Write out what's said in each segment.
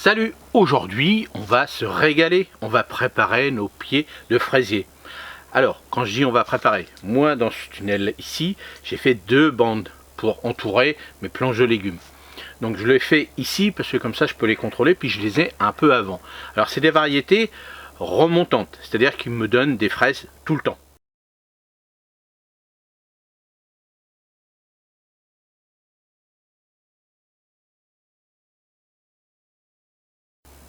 Salut, aujourd'hui on va se régaler, on va préparer nos pieds de fraisier. Alors quand je dis on va préparer, moi dans ce tunnel ici j'ai fait 2 bandes pour entourer mes planches de légumes. Donc je l'ai fait ici parce que comme ça je peux les contrôler, puis je les ai un peu avant. Alors c'est des variétés remontantes, c'est-à-dire qu'ils me donnent des fraises tout le temps.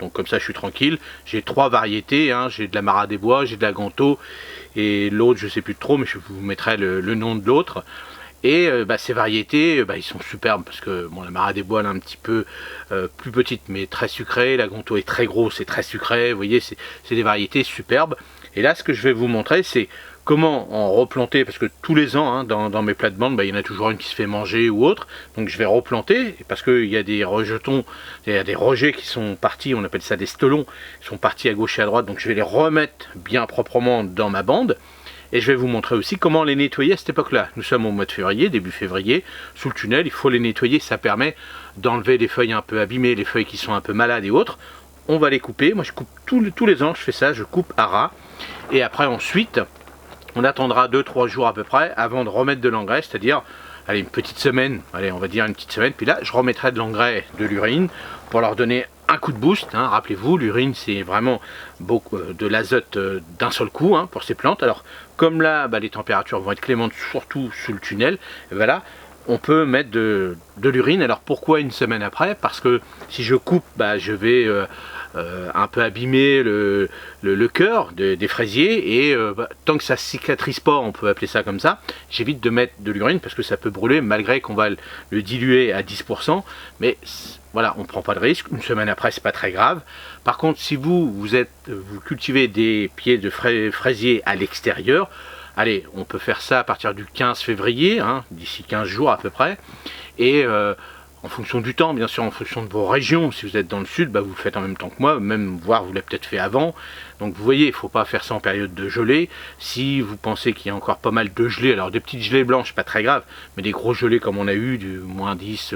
Donc comme ça je suis tranquille, j'ai 3 variétés, hein. J'ai de la Mara des Bois, j'ai de la Ganto et l'autre je sais plus trop, mais je vous mettrai le nom de l'autre. Et ces variétés, ils sont superbes parce que bon, la Mara des Bois elle est un petit peu plus petite mais très sucrée, la Ganto est très grosse et très sucrée, vous voyez c'est des variétés superbes. Et là ce que je vais vous montrer c'est comment en replanter, parce que tous les ans, hein, dans mes plates-bandes, il y en a toujours une qui se fait manger ou autre, donc je vais replanter, parce qu'il y a des rejetons, il y a des rejets qui sont partis, on appelle ça des stelons, qui sont partis à gauche et à droite, donc je vais les remettre bien proprement dans ma bande, et je vais vous montrer aussi comment les nettoyer à cette époque-là. Nous sommes au mois de février, début février, sous le tunnel, il faut les nettoyer, ça permet d'enlever les feuilles un peu abîmées, les feuilles qui sont un peu malades et autres. On va les couper, moi je coupe tous les ans, je fais ça, je coupe à ras, et après ensuite, on attendra 2-3 jours à peu près avant de remettre de l'engrais, c'est-à-dire allez, une petite semaine, allez, on va dire une petite semaine, puis là je remettrai de l'engrais, de l'urine, pour leur donner un coup de boost, hein. Rappelez-vous, l'urine c'est vraiment beaucoup de l'azote d'un seul coup, hein, pour ces plantes. Alors comme là les températures vont être clémentes, surtout sous le tunnel, et voilà, on peut mettre de l'urine. Alors pourquoi une semaine après? Parce que si je coupe, je vais un peu abîmer le cœur des fraisiers, et tant que ça cicatrise pas, on peut appeler ça comme ça, j'évite de mettre de l'urine parce que ça peut brûler malgré qu'on va le diluer à 10%, mais voilà, on prend pas de risque. Une semaine après c'est pas très grave. Par contre si vous cultivez des pieds de fraisier à l'extérieur, allez, on peut faire ça à partir du 15 février, hein, d'ici 15 jours à peu près, et en fonction du temps, bien sûr, en fonction de vos régions. Si vous êtes dans le sud, vous le faites en même temps que moi, même voire vous l'avez peut-être fait avant. Donc vous voyez, il ne faut pas faire ça en période de gelée. Si vous pensez qu'il y a encore pas mal de gelées, alors des petites gelées blanches, pas très grave, mais des gros gelées comme on a eu, du moins 10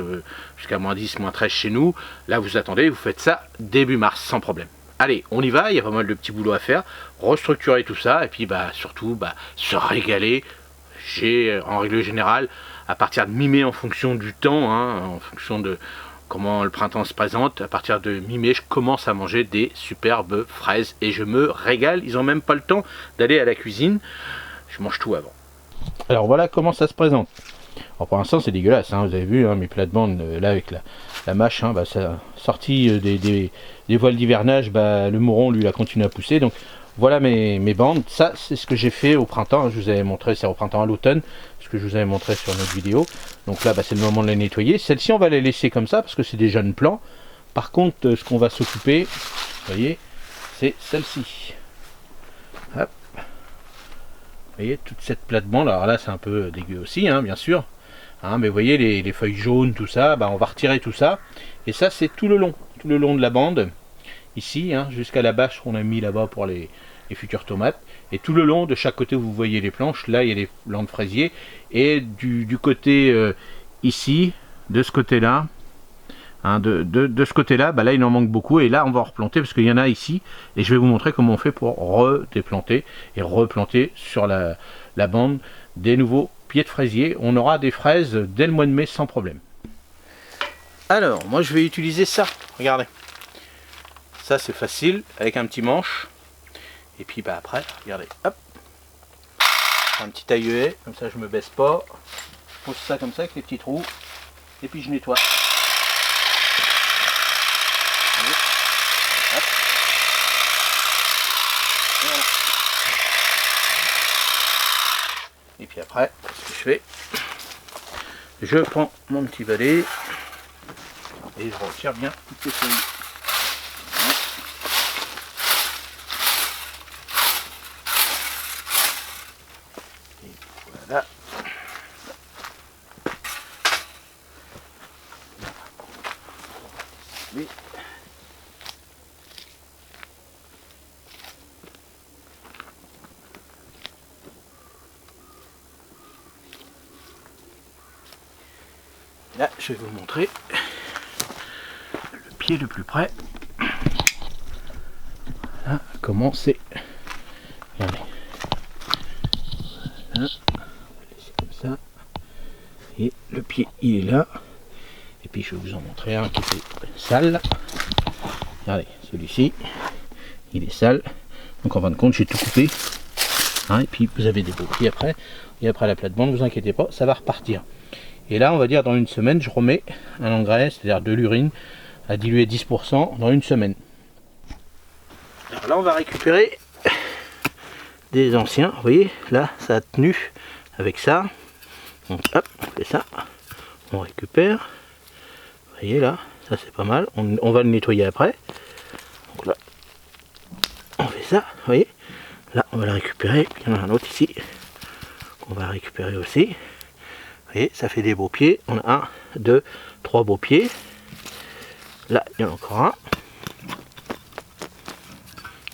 jusqu'à moins 10, moins 13 chez nous, là vous attendez, vous faites ça début mars, sans problème. Allez, on y va, il y a pas mal de petits boulots à faire, restructurer tout ça, et puis surtout se régaler. J'ai, en règle générale, à partir de mi-mai, en fonction du temps, hein, en fonction de comment le printemps se présente, à partir de mi-mai, je commence à manger des superbes fraises et je me régale. Ils n'ont même pas le temps d'aller à la cuisine, je mange tout avant. Alors voilà comment ça se présente. Alors pour l'instant c'est dégueulasse, hein, vous avez vu, hein, mes plates-bandes là avec la mâche, hein, ça sorti des voiles d'hivernage, le mouron lui il a continué à pousser. Donc voilà mes bandes. Ça c'est ce que j'ai fait au printemps, hein. Je vous avais montré, c'est au printemps, à l'automne, ce que je vous avais montré sur notre vidéo. Donc là c'est le moment de les nettoyer. Celles-ci on va les laisser comme ça parce que c'est des jeunes plants. Par contre ce qu'on va s'occuper, vous voyez, c'est celle-ci. Hop. Vous voyez toute cette plate-bande, alors là c'est un peu dégueu aussi, hein, bien sûr, hein, mais vous voyez les feuilles jaunes, tout ça, on va retirer tout ça, et ça c'est tout le long de la bande, ici, hein, jusqu'à la bâche qu'on a mis là-bas pour les futures tomates, et tout le long de chaque côté vous voyez les planches, là il y a les plants de fraisier, et du côté ici, de ce côté-là, hein, de ce côté-là, là il en manque beaucoup, et là on va replanter parce qu'il y en a ici, et je vais vous montrer comment on fait pour redéplanter et replanter sur la bande des nouveaux pieds de fraisier. On aura des fraises dès le mois de mai sans problème. Alors moi je vais utiliser ça, regardez, ça c'est facile avec un petit manche, et puis après regardez, hop, un petit tailluet, comme ça je me baisse pas, je pose ça comme ça avec les petits trous, et puis je nettoie. Et puis après, ce que je fais, je prends mon petit balai et je retire bien toutes les feuilles. Et voilà. Oui. Là, je vais vous montrer le pied le plus près. à commencer. Regardez. Voilà. Comme ça. Et le pied il est là. Et puis je vais vous en montrer un qui est sale. Regardez, celui-ci, il est sale. Donc en fin de compte, j'ai tout coupé. Hein, et puis vous avez des beaux pieds après. Et après la plate-bande, ne vous inquiétez pas, ça va repartir. Et là, on va dire dans une semaine, je remets un engrais, c'est-à-dire de l'urine, à diluer 10% dans une semaine. Alors là, on va récupérer des anciens. Vous voyez, là, ça a tenu avec ça. Donc hop, on fait ça. On récupère. Vous voyez là, ça c'est pas mal. On va le nettoyer après. Donc là, on fait ça. Vous voyez, là, on va le récupérer. Il y en a un autre ici. On va récupérer aussi. Vous voyez, ça fait des beaux pieds. On a 1, 2, 3 beaux pieds. Là, il y en a encore un.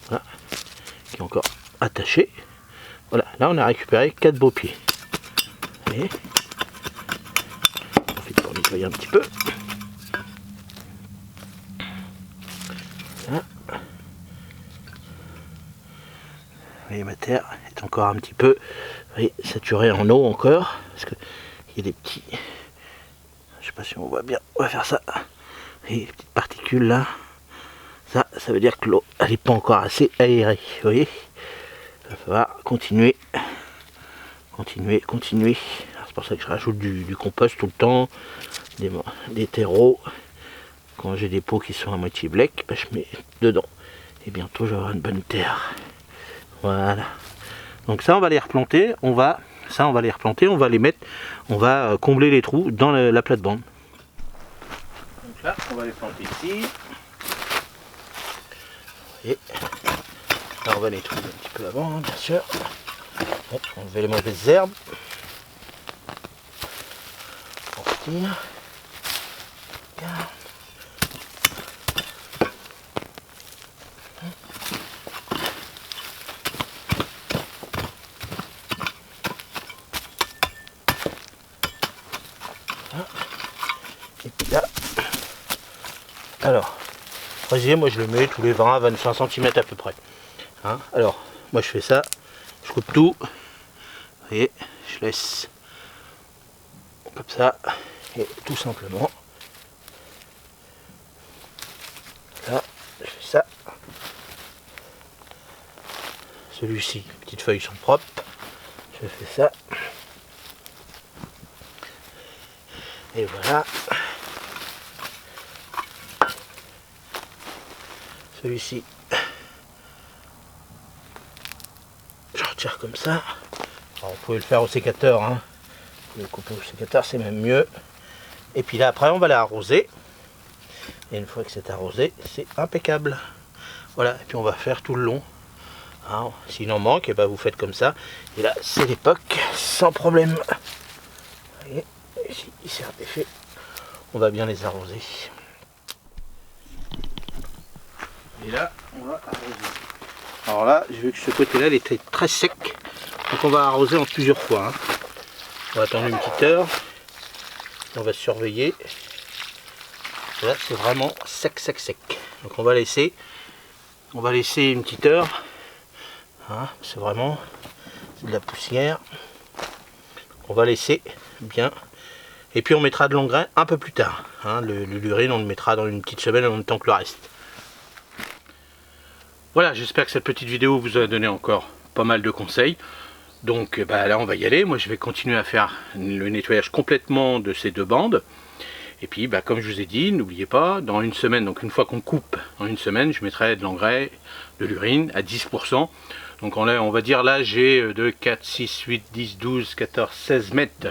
Voilà. Qui est encore attaché. Voilà, là on a récupéré 4 beaux pieds. Vous voyez, on profite pour nettoyer un petit peu. Voilà. Vous voyez, ma terre est encore un petit peu, vous voyez, saturée en eau encore. Parce que il y a des petits, je sais pas si on voit bien, on va faire ça. Vous voyez, les petites particules là. Ça veut dire que l'eau elle n'est pas encore assez aérée. Vous voyez, il va falloir continuer. C'est pour ça que je rajoute du compost tout le temps, des terreaux. Quand j'ai des pots qui sont à moitié bleck, ben je mets dedans. Et bientôt, je vais avoir une bonne terre. Voilà. Donc ça, on va les replanter. On va les replanter. On va les mettre. On va combler les trous dans la plate-bande. Donc là, on va les planter ici. Et là, on va nettoyer un petit peu avant, hein, bien sûr. Hop, enlever les mauvaises herbes. Sortir. Et puis là, alors, fraisier, moi je le mets tous les 20 à 25 cm à peu près. Hein, alors, moi je fais ça, je coupe tout. Vous voyez, je laisse comme ça, et tout simplement, là, je fais ça. Celui-ci, les petites feuilles sont propres, je fais ça. Et voilà. Celui-ci, je retire comme ça. Alors, vous pouvez le faire au sécateur, hein. Vous pouvez le couper au sécateur, c'est même mieux. Et puis là, après, on va l'arroser. Et une fois que c'est arrosé, c'est impeccable. Voilà, et puis on va faire tout le long. Hein, s'il en manque, et ben vous faites comme ça. Et là, c'est l'époque, sans problème. Vous voyez, ici, c'est un effet. On va bien les arroser. Et là, on va arroser. Alors là, j'ai vu que ce côté-là, il était très sec. Donc on va arroser en plusieurs fois. Hein. On va attendre une petite heure. On va surveiller. Et là, c'est vraiment sec. Donc on va laisser une petite heure. Hein, c'est vraiment de la poussière. On va laisser bien. Et puis on mettra de l'engrais un peu plus tard. Hein, l'urine, on le mettra dans une petite semaine en même temps que le reste. Voilà, j'espère que cette petite vidéo vous a donné encore pas mal de conseils. Donc bah, là on va y aller. Moi je vais continuer à faire le nettoyage complètement de ces 2 bandes. Et puis bah, comme je vous ai dit, n'oubliez pas, dans une semaine, donc une fois qu'on coupe, en une semaine, je mettrai de l'engrais, de l'urine à 10%. Donc on va dire là j'ai 2, 4, 6, 8, 10, 12, 14, 16 mètres.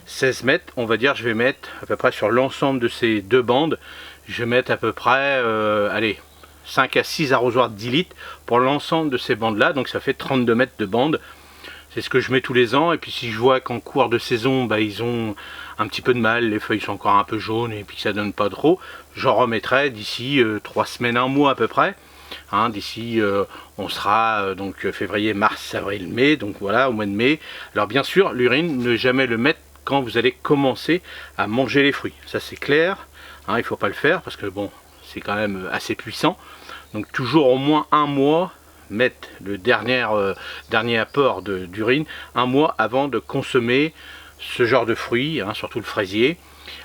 16 mètres, on va dire je vais mettre à peu près sur l'ensemble de ces 2 bandes, je vais mettre à peu près, allez, 5 à 6 arrosoirs de 10 litres pour l'ensemble de ces bandes là, donc ça fait 32 mètres de bande. C'est ce que je mets tous les ans, et puis si je vois qu'en cours de saison, bah, ils ont un petit peu de mal, les feuilles sont encore un peu jaunes et puis que ça donne pas trop, j'en remettrai d'ici 3 semaines, 1 mois à peu près. Hein, d'ici, on sera donc février, mars, avril, mai, donc voilà, au mois de mai. Alors bien sûr, l'urine, ne jamais le mettre quand vous allez commencer à manger les fruits. Ça c'est clair, hein, il ne faut pas le faire parce que bon, c'est quand même assez puissant. Donc toujours au moins un mois, mettre le dernier apport d'urine, un mois avant de consommer ce genre de fruits, hein, surtout le fraisier.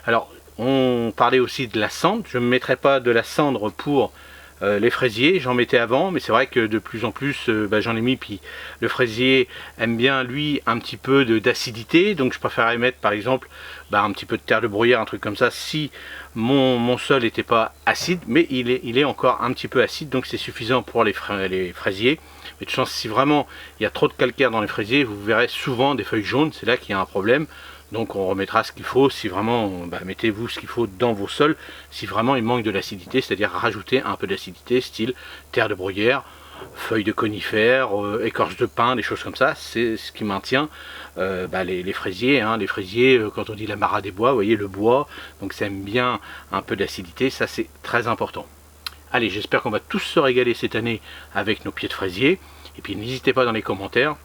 Alors on parlait aussi de la cendre, je ne mettrai pas de la cendre pour les fraisiers, j'en mettais avant, mais c'est vrai que de plus en plus j'en ai mis, puis le fraisier aime bien lui un petit peu d'acidité, donc je préférais mettre par exemple un petit peu de terre de bruyère, un truc comme ça, si mon sol n'était pas acide, mais il est encore un petit peu acide, donc c'est suffisant pour les fraisiers. Mais de chance, si vraiment il y a trop de calcaire dans les fraisiers, vous verrez souvent des feuilles jaunes, c'est là qu'il y a un problème. Donc on remettra ce qu'il faut, si vraiment, mettez-vous ce qu'il faut dans vos sols, si vraiment il manque de l'acidité, c'est-à-dire rajouter un peu d'acidité, style terre de bruyère, feuilles de conifères, écorce de pin, des choses comme ça, c'est ce qui maintient les fraisiers. Hein. Les fraisiers, quand on dit la mara des bois, vous voyez le bois, donc ça aime bien un peu d'acidité, ça c'est très important. Allez, j'espère qu'on va tous se régaler cette année avec nos pieds de fraisier, et puis n'hésitez pas dans les commentaires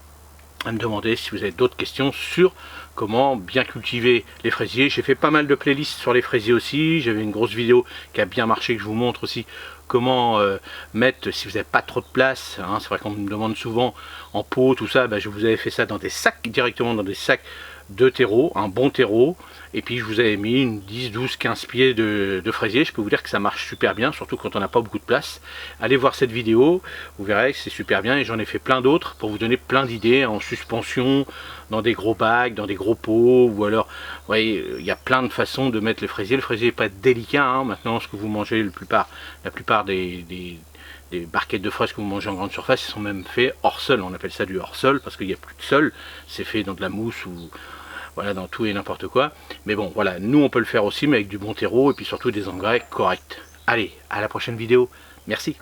à me demander si vous avez d'autres questions sur comment bien cultiver les fraisiers. J'ai fait pas mal de playlists sur les fraisiers aussi, j'avais une grosse vidéo qui a bien marché, que je vous montre aussi comment mettre, si vous n'avez pas trop de place, hein, c'est vrai qu'on me demande souvent en pot, tout ça, je vous avais fait ça dans des sacs, directement dans des sacs de terreau, un bon terreau, et puis je vous avais mis une 10, 12, 15 pieds de fraisier. Je peux vous dire que ça marche super bien, surtout quand on n'a pas beaucoup de place. Allez voir cette vidéo, vous verrez que c'est super bien, et j'en ai fait plein d'autres pour vous donner plein d'idées en suspension, dans des gros bacs, dans des gros pots, ou alors, vous voyez, il y a plein de façons de mettre le fraisier. Le fraisier n'est pas délicat, hein. Maintenant ce que vous mangez, la plupart des barquettes de fraises que vous mangez en grande surface, ils sont même faits hors sol, on appelle ça du hors sol, parce qu'il n'y a plus de sol, c'est fait dans de la mousse ou voilà, dans tout et n'importe quoi. Mais bon, voilà, nous on peut le faire aussi, mais avec du bon terreau et puis surtout des engrais corrects. Allez, à la prochaine vidéo. Merci.